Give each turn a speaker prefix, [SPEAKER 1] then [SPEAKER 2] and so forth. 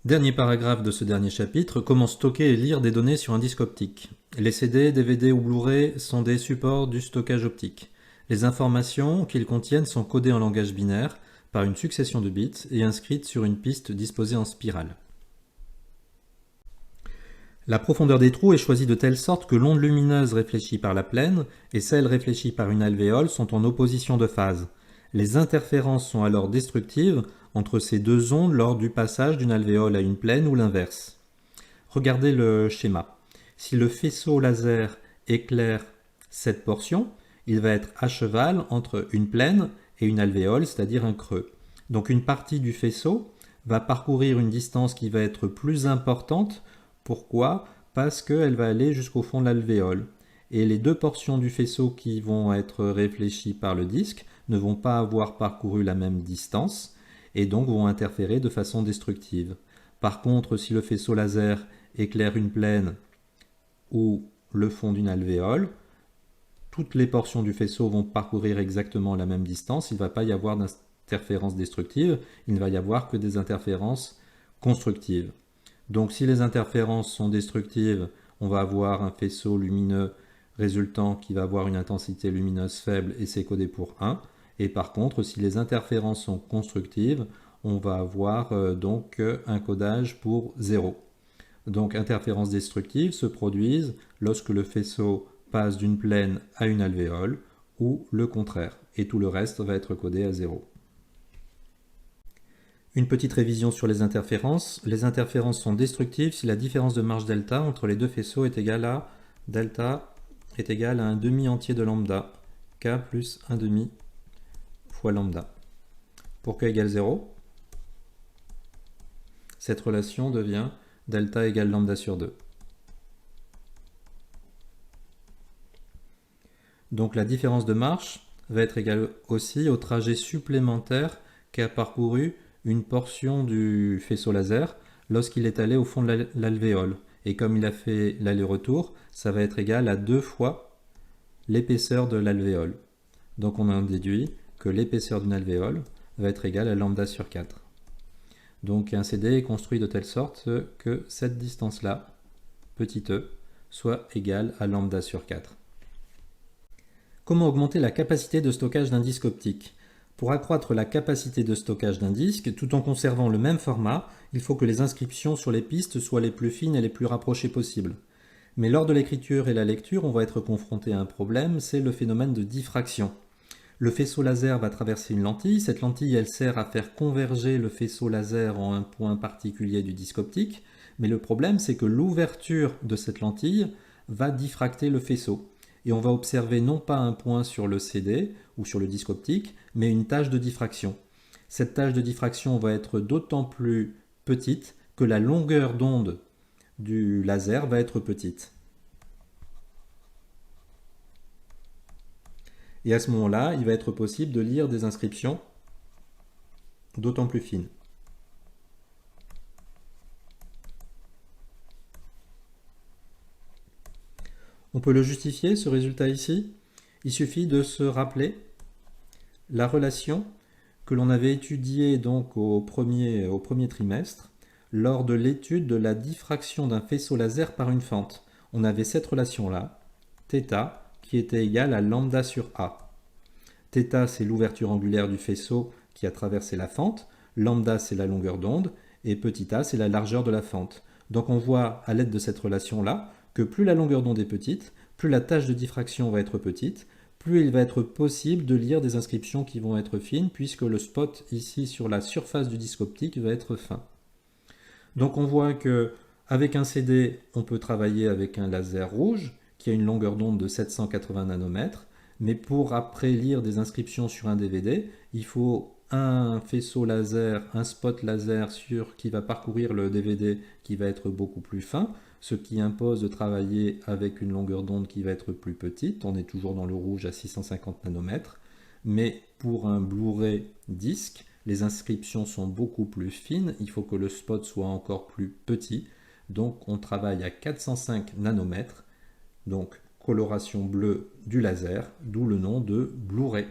[SPEAKER 1] Dernier paragraphe de ce dernier chapitre, comment stocker et lire des données sur un disque optique. Les CD, DVD ou Blu-ray sont des supports du stockage optique. Les informations qu'ils contiennent sont codées en langage binaire par une succession de bits et inscrites sur une piste disposée en spirale. La profondeur des trous est choisie de telle sorte que l'onde lumineuse réfléchie par la plaine et celle réfléchie par une alvéole sont en opposition de phase. Les interférences sont alors destructives entre ces deux ondes lors du passage d'une alvéole à une plaine ou l'inverse. Regardez le schéma. Si le faisceau laser éclaire cette portion, il va être à cheval entre une plaine et une alvéole, c'est-à-dire un creux. Donc une partie du faisceau va parcourir une distance qui va être plus importante. Pourquoi? Parce qu'elle va aller jusqu'au fond de l'alvéole. Et les deux portions du faisceau qui vont être réfléchies par le disque ne vont pas avoir parcouru la même distance et donc vont interférer de façon destructive. Par contre, si le faisceau laser éclaire une plaine ou le fond d'une alvéole, toutes les portions du faisceau vont parcourir exactement la même distance, il ne va pas y avoir d'interférences destructives, il ne va y avoir que des interférences constructives. Donc si les interférences sont destructives, on va avoir un faisceau lumineux résultant qui va avoir une intensité lumineuse faible et c'est codé pour 1. Et par contre, si les interférences sont constructives, on va avoir donc un codage pour 0. Donc interférences destructives se produisent lorsque le faisceau passe d'une plaine à une alvéole ou le contraire. Et tout le reste va être codé à 0. Une petite révision sur les interférences. Les interférences sont destructives si la différence de marge delta entre les deux faisceaux est égale à delta est égal à un demi entier de lambda, k plus 1 demi fois lambda. Pour k égale 0, cette relation devient delta égale lambda sur 2. Donc la différence de marche va être égale aussi au trajet supplémentaire qu'a parcouru une portion du faisceau laser lorsqu'il est allé au fond de l'alvéole. Et comme il a fait l'aller-retour, ça va être égal à 2 fois l'épaisseur de l'alvéole. Donc on a déduit que l'épaisseur d'une alvéole va être égale à lambda sur 4. Donc un CD est construit de telle sorte que cette distance-là, petit e, soit égale à lambda sur 4. Comment augmenter la capacité de stockage d'un disque optique? Pour accroître la capacité de stockage d'un disque, tout en conservant le même format, il faut que les inscriptions sur les pistes soient les plus fines et les plus rapprochées possibles. Mais lors de l'écriture et la lecture, on va être confronté à un problème, c'est le phénomène de diffraction. Le faisceau laser va traverser une lentille, cette lentille elle sert à faire converger le faisceau laser en un point particulier du disque optique, mais le problème c'est que l'ouverture de cette lentille va diffracter le faisceau. Et on va observer non pas un point sur le CD ou sur le disque optique, mais une tache de diffraction. Cette tache de diffraction va être d'autant plus petite que la longueur d'onde du laser va être petite. Et à ce moment-là, il va être possible de lire des inscriptions d'autant plus fines. On peut le justifier, ce résultat ici. Il suffit de se rappeler la relation que l'on avait étudiée donc au premier trimestre lors de l'étude de la diffraction d'un faisceau laser par une fente. On avait cette relation-là, θ, qui était égale à lambda sur A. Θ, c'est l'ouverture angulaire du faisceau qui a traversé la fente, lambda, c'est la longueur d'onde, et petit a, c'est la largeur de la fente. Donc on voit à l'aide de cette relation-là que plus la longueur d'onde est petite, plus la tâche de diffraction va être petite, plus il va être possible de lire des inscriptions qui vont être fines, puisque le spot ici sur la surface du disque optique va être fin. Donc on voit que avec un CD, on peut travailler avec un laser rouge qui a une longueur d'onde de 780 nanomètres, mais pour après lire des inscriptions sur un DVD, il faut un faisceau laser, un spot laser qui va parcourir le DVD qui va être beaucoup plus fin, ce qui impose de travailler avec une longueur d'onde qui va être plus petite. On est toujours dans le rouge à 650 nanomètres, mais pour un Blu-ray disque, les inscriptions sont beaucoup plus fines, il faut que le spot soit encore plus petit, donc on travaille à 405 nanomètres, donc coloration bleue du laser, d'où le nom de Blu-ray.